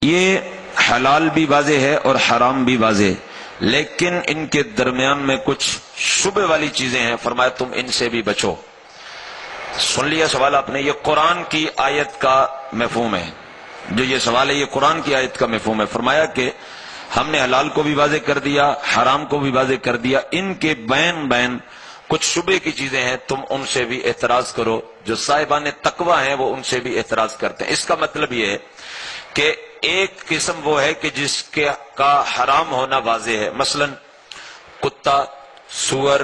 یہ حلال بھی واضح ہے اور حرام بھی واضح، لیکن ان کے درمیان میں کچھ شبہ والی چیزیں ہیں، فرمایا تم ان سے بھی بچو۔ سن لیا سوال آپ نے؟ یہ قرآن کی آیت کا مفہوم ہے، جو یہ سوال ہے یہ قرآن کی آیت کا مفہوم ہے۔ فرمایا کہ ہم نے حلال کو بھی واضح کر دیا، حرام کو بھی واضح کر دیا، ان کے بین کچھ شبہ کی چیزیں ہیں، تم ان سے بھی اعتراض کرو۔ جو صاحبان تقوی ہیں وہ ان سے بھی اعتراض کرتے ہیں۔ اس کا مطلب یہ ہے کہ ایک قسم وہ ہے کہ جس کا حرام ہونا واضح ہے، مثلا کتا، سور،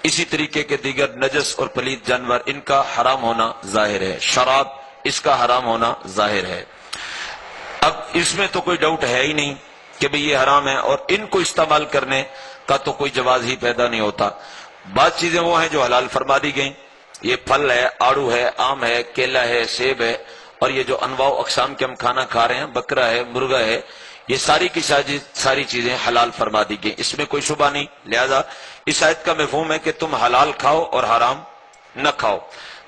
اسی طریقے کے دیگر نجس اور پلید جانور، ان کا حرام ہونا ظاہر ہے۔ شراب، اس کا حرام ہونا ظاہر ہے۔ اب اس میں تو کوئی ڈاؤٹ ہے ہی نہیں کہ بھئی یہ حرام ہے، اور ان کو استعمال کرنے کا تو کوئی جواز ہی پیدا نہیں ہوتا۔ بعض چیزیں وہ ہیں جو حلال فرما دی گئیں، یہ پھل ہے، آڑو ہے، آم ہے، کیلا ہے، سیب ہے، اور یہ جو انواع و اقسام کے ہم کھانا کھا رہے ہیں، بکرا ہے، مرغا ہے، یہ ساری کی ساری چیزیں حلال فرما دی گئی، اس میں کوئی شبہ نہیں۔ لہذا اس آیت کا مفہوم ہے کہ تم حلال کھاؤ اور حرام نہ کھاؤ،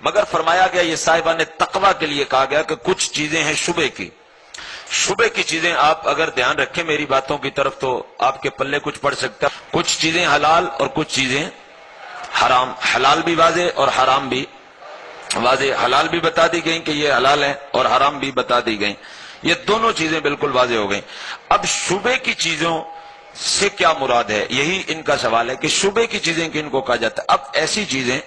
مگر فرمایا گیا یہ صاحبان تقوی کے لیے کہا گیا کہ کچھ چیزیں ہیں شبہ کی۔ شبہ کی چیزیں آپ اگر دھیان رکھیں میری باتوں کی طرف تو آپ کے پلے کچھ پڑ سکتا ہے۔ کچھ چیزیں حلال اور کچھ چیزیں حرام، حلال بھی واضح اور حرام بھی واضح۔ حلال بھی بتا دی گئیں کہ یہ حلال ہے، اور حرام بھی بتا دی گئیں، یہ دونوں چیزیں بالکل واضح ہو گئیں۔ اب شبہ کی چیزوں سے کیا مراد ہے، یہی ان کا سوال ہے کہ شبہ کی چیزیں کن کو کہا جاتا ہے۔ اب ایسی چیزیں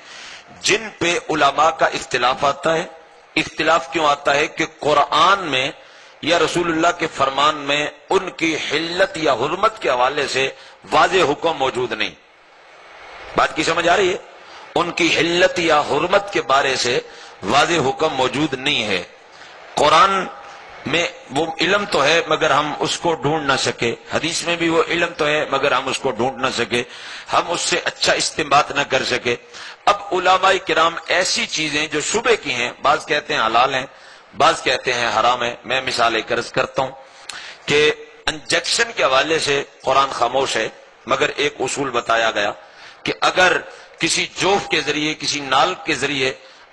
جن پہ علماء کا اختلاف آتا ہے۔ اختلاف کیوں آتا ہے کہ قرآن میں یا رسول اللہ کے فرمان میں ان کی حلت یا حرمت کے حوالے سے واضح حکم موجود نہیں۔ بات کی سمجھ آ رہی ہے؟ ان کی حلت یا حرمت کے بارے سے واضح حکم موجود نہیں ہے۔ قرآن میں وہ علم تو ہے مگر ہم اس کو ڈھونڈ نہ سکے، حدیث میں بھی وہ علم تو ہے مگر ہم اس کو ڈھونڈ نہ سکے، ہم اس سے اچھا استنباط نہ کر سکے۔ اب علماء کرام ایسی چیزیں جو شبہ کی ہیں، بعض کہتے ہیں حلال ہیں، بعض کہتے ہیں حرام ہے۔ میں مثال ایک عرض کرتا ہوں کہ انجیکشن کے حوالے سے قرآن خاموش ہے، مگر ایک اصول بتایا گیا کہ اگر کسی جوف کے ذریعے، کسی نال کے ذریعے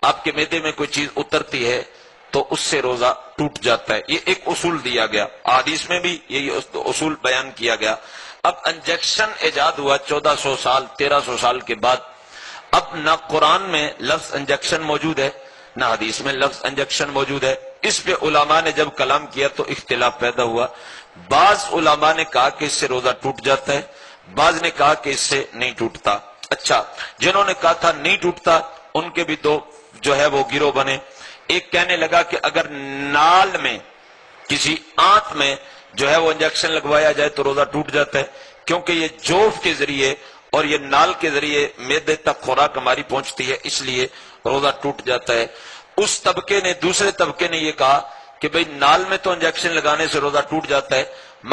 آپ کے معدے میں کوئی چیز اترتی ہے تو اس سے روزہ ٹوٹ جاتا ہے، یہ ایک اصول دیا گیا۔ حدیث میں بھی یہی اصول بیان کیا گیا۔ اب انجیکشن ایجاد ہوا 1400 سال 1300 سال کے بعد، اب نہ قرآن میں لفظ انجیکشن موجود ہے نہ حدیث میں لفظ انجیکشن موجود ہے۔ اس پہ علماء نے جب کلام کیا تو اختلاف پیدا ہوا۔ بعض علماء نے کہا کہ اس سے روزہ ٹوٹ جاتا ہے، بعض نے کہا کہ اس سے نہیں ٹوٹتا۔ اچھا، جنہوں نے کہا تھا نہیں ٹوٹتا ان کے بھی دو جو ہے وہ گروہ بنے۔ ایک کہنے لگا کہ اگر نال میں، کسی آنت میں جو ہے وہ انجیکشن لگوایا جائے تو روزہ ٹوٹ جاتا ہے، کیونکہ یہ جوف کے ذریعے اور یہ نال کے ذریعے معدے تک خوراک ہماری پہنچتی ہے، اس لیے روزہ ٹوٹ جاتا ہے۔ اس طبقے نے، دوسرے طبقے نے یہ کہا کہ بھئی نال میں تو انجیکشن لگانے سے روزہ ٹوٹ جاتا ہے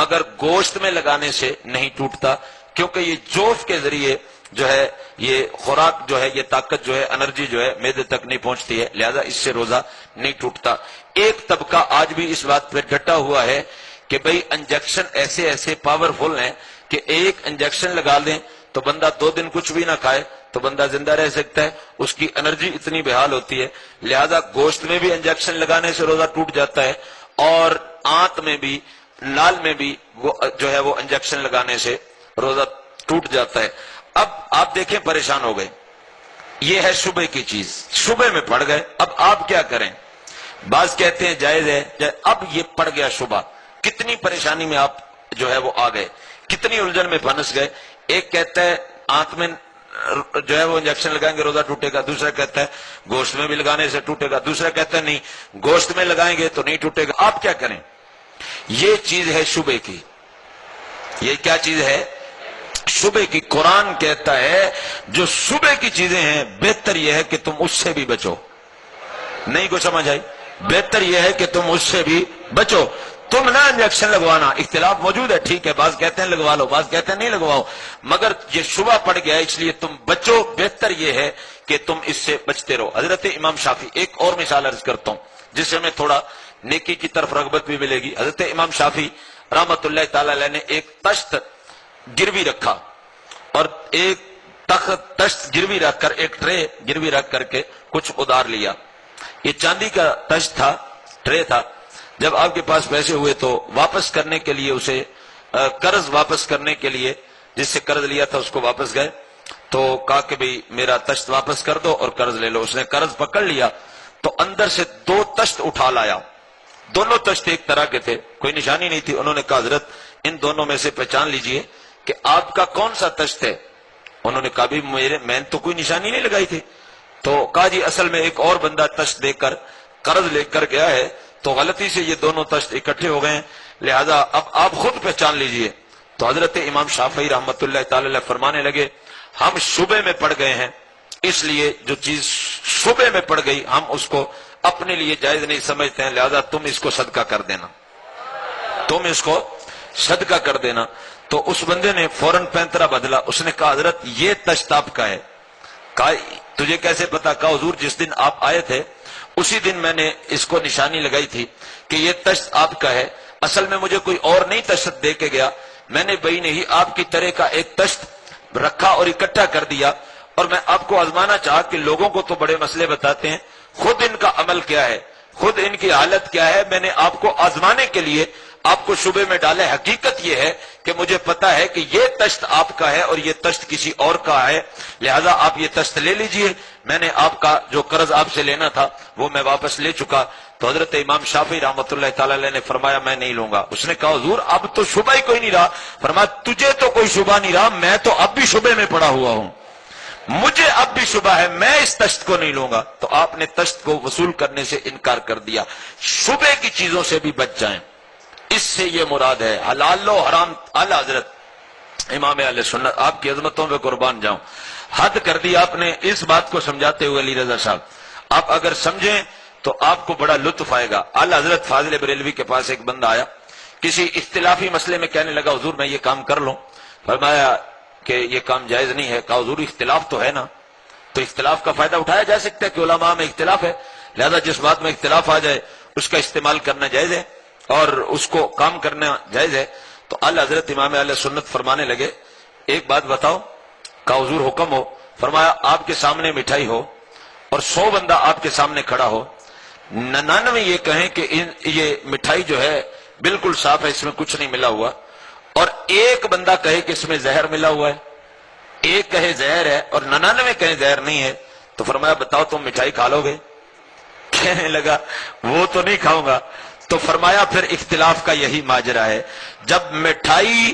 مگر گوشت میں لگانے سے نہیں ٹوٹتا، کیونکہ یہ جوف کے ذریعے جو ہے یہ خوراک جو ہے، یہ طاقت جو ہے، انرجی جو ہے معدے تک نہیں پہنچتی ہے، لہذا اس سے روزہ نہیں ٹوٹتا۔ ایک طبقہ آج بھی اس بات پہ ڈٹا ہوا ہے کہ بھئی انجیکشن ایسے ایسے پاورفل ہیں کہ ایک انجیکشن لگا دیں تو بندہ 2 دن کچھ بھی نہ کھائے تو بندہ زندہ رہ سکتا ہے، اس کی انرجی اتنی بحال ہوتی ہے، لہذا گوشت میں بھی انجیکشن لگانے سے روزہ ٹوٹ جاتا ہے، اور آنت میں بھی، نال میں بھی جو ہے وہ انجیکشن لگانے سے روزہ ٹوٹ جاتا ہے۔ اب آپ دیکھیں پریشان ہو گئے، یہ ہے شبہ کی چیز، شبہ میں پڑ گئے، اب آپ کیا کریں؟ بعض کہتے ہیں جائز ہے، اب یہ پڑ گیا شبہ، کتنی پریشانی میں آپ جو ہے وہ آ گئے، کتنی الجھن میں پھنس گئے۔ ایک کہتا ہے آنت میں جو ہے وہ انجیکشن لگائیں گے روزہ ٹوٹے گا، دوسرا کہتا ہے گوشت میں بھی لگانے سے ٹوٹے گا، دوسرا کہتا ہے نہیں گوشت میں لگائیں گے تو نہیں ٹوٹے گا۔ آپ کیا کریں؟ یہ چیز ہے شبہ کی، یہ کیا چیز ہے؟ شبہ کی۔ قرآن کہتا ہے جو شبہ کی چیزیں ہیں بہتر یہ ہے کہ تم اس سے بھی بچو۔ نہیں کو سمجھ آئی؟ بہتر یہ ہے کہ تم اس سے بھی بچو، تم نہ انجیکشن لگوانا۔ اختلاف موجود ہے، ٹھیک ہے، بعض کہتے ہیں لگوا لو، بعض کہتے ہیں نہیں لگواؤ، مگر یہ شبہ پڑ گیا اس لیے تم بچو، بہتر یہ ہے کہ تم اس سے بچتے رہو۔ حضرت امام شافعی، ایک اور مثال عرض کرتا ہوں جس سے ہمیں تھوڑا نیکی کی طرف رغبت بھی ملے گی۔ حضرت امام شافعی رحمۃ اللہ تعالی علیہ نے ایک تشت گروی رکھا، اور ایک تشت گروی رکھ کر، ایک ٹرے گروی رکھ کر کے کچھ ادار لیا۔ یہ چاندی کا تشت تھا، ٹرے تھا، جب آپ کے پاس پیسے ہوئے تو واپس کرنے کے لیے اسے قرض واپس کرنے کے لیے جس سے قرض لیا تھا اس کو واپس گئے تو کہا کہ بھئی میرا تشت واپس کر دو اور قرض لے لو. اس نے قرض پکڑ لیا تو اندر سے 2 تشت اٹھا لایا. دونوں تشت ایک طرح کے تھے, کوئی نشانی نہیں تھی. انہوں نے کہا حضرت ان دونوں میں سے پہچان لیجئے کہ آپ کا کون سا تشت ہے. انہوں نے کہا بھی میں تو کوئی نشانی نہیں لگائی تھی. تو کہا جی اصل میں ایک اور بندہ تشت دے کر قرض لے کر گیا ہے تو غلطی سے یہ دونوں تشت اکٹھے ہو گئے ہیں, لہذا اب آپ خود پہچان لیجئے. تو حضرت امام شافعی رحمت اللہ تعالی علیہ فرمانے لگے ہم شبے میں پڑ گئے ہیں, اس لیے جو چیز شبے میں پڑ گئی ہم اس کو اپنے لیے جائز نہیں سمجھتے ہیں, لہذا تم اس کو صدقہ کر دینا, تم اس کو صدقہ کر دینا. تو اس بندے نے فوراً پینترا بدلا. اس نے کہا حضرت یہ تشت آپ کا ہے. کہا تجھے کیسے پتا؟ کہا حضور جس دن آپ آئے تھے اسی دن میں نے اس کو نشانی لگائی تھی کہ یہ تشت آپ کا ہے. اصل میں مجھے کوئی اور نہیں تشت دے کے گیا, میں نے بھئی نہیں آپ کی طرح کا ایک تشت رکھا اور اکٹھا کر دیا, اور میں آپ کو آزمانا چاہا کہ لوگوں کو تو بڑے مسئلے بتاتے ہیں, خود ان کا عمل کیا ہے, خود ان کی حالت کیا ہے. میں نے آپ کو آزمانے کے لیے آپ کو شبے میں ڈالے. حقیقت یہ ہے کہ مجھے پتا ہے کہ یہ تشت آپ کا ہے اور یہ تشت کسی اور کا ہے, لہذا آپ یہ تشت لے لیجئے. میں نے آپ کا جو قرض آپ سے لینا تھا وہ میں واپس لے چکا. تو حضرت امام شافعی رحمۃ اللہ تعالی علیہ نے فرمایا میں نہیں لوں گا. اس نے کہا حضور اب تو شبہ ہی کوئی نہیں رہا. فرمایا تجھے تو کوئی شبہ نہیں رہا, میں تو اب بھی شبے میں پڑا ہوا ہوں, مجھے اب بھی شبہ ہے, میں اس تشت کو نہیں لوں گا. تو آپ نے تشت کو وصول کرنے سے انکار کر دیا. شبے کی چیزوں سے بھی بچ جائیں, اس سے یہ مراد ہے. حلال لو حرام. اعلی حضرت امام اہل سنت آپ کی عظمتوں پہ قربان جاؤں, حد کر دی آپ نے اس بات کو سمجھاتے ہوئے. علی رضا صاحب آپ اگر سمجھیں تو آپ کو بڑا لطف آئے گا. اعلی حضرت فاضل بریلوی کے پاس ایک بندہ آیا, کسی اختلافی مسئلے میں کہنے لگا حضور میں یہ کام کر لوں. فرمایا کہ یہ کام جائز نہیں ہے. کہا حضور اختلاف تو ہے نا, تو اختلاف کا فائدہ اٹھایا جا سکتا ہے کہ علماء میں اختلاف ہے, لہذا جس بات میں اختلاف آ جائے اس کا استعمال کرنا جائز ہے اور اس کو کام کرنا جائز ہے. تو اعلی حضرت امام اہل سنت فرمانے لگے ایک بات بتاؤ. کہا حضور حکم ہو. فرمایا آپ کے سامنے مٹھائی ہو اور 100 بندہ آپ کے سامنے کھڑا ہو, 99 یہ کہیں کہ یہ مٹھائی جو ہے بالکل صاف ہے, اس میں کچھ نہیں ملا ہوا, اور ایک بندہ کہے کہ اس میں زہر ملا ہوا ہے, ایک کہے زہر ہے اور 99 کہیں زہر نہیں ہے. تو فرمایا بتاؤ تم مٹھائی کھا لو گے؟ کہنے لگا وہ تو نہیں کھاؤں گا. تو فرمایا پھر اختلاف کا یہی ماجرا ہے. جب مٹھائی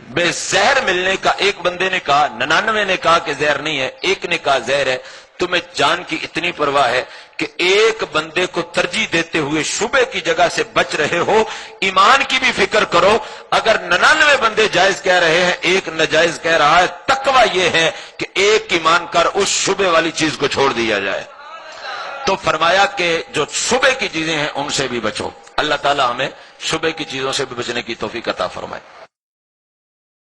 میں زہر ملنے کا ایک بندے نے کہا, 99 نے کہا کہ زہر نہیں ہے, ایک نے کہا زہر ہے, تمہیں جان کی اتنی پرواہ ہے کہ ایک بندے کو ترجیح دیتے ہوئے شبے کی جگہ سے بچ رہے ہو. ایمان کی بھی فکر کرو, اگر 99 بندے جائز کہہ رہے ہیں ایک ناجائز کہہ رہا ہے, تقوی یہ ہے کہ ایک ایمان کر اس شبے والی چیز کو چھوڑ دیا جائے. تو فرمایا کہ جو شبے کی چیزیں ہیں ان سے بھی بچو. اللہ تعالی ہمیں شبے کی چیزوں سے بھی بچنے کی توفیق عطا فرمائے.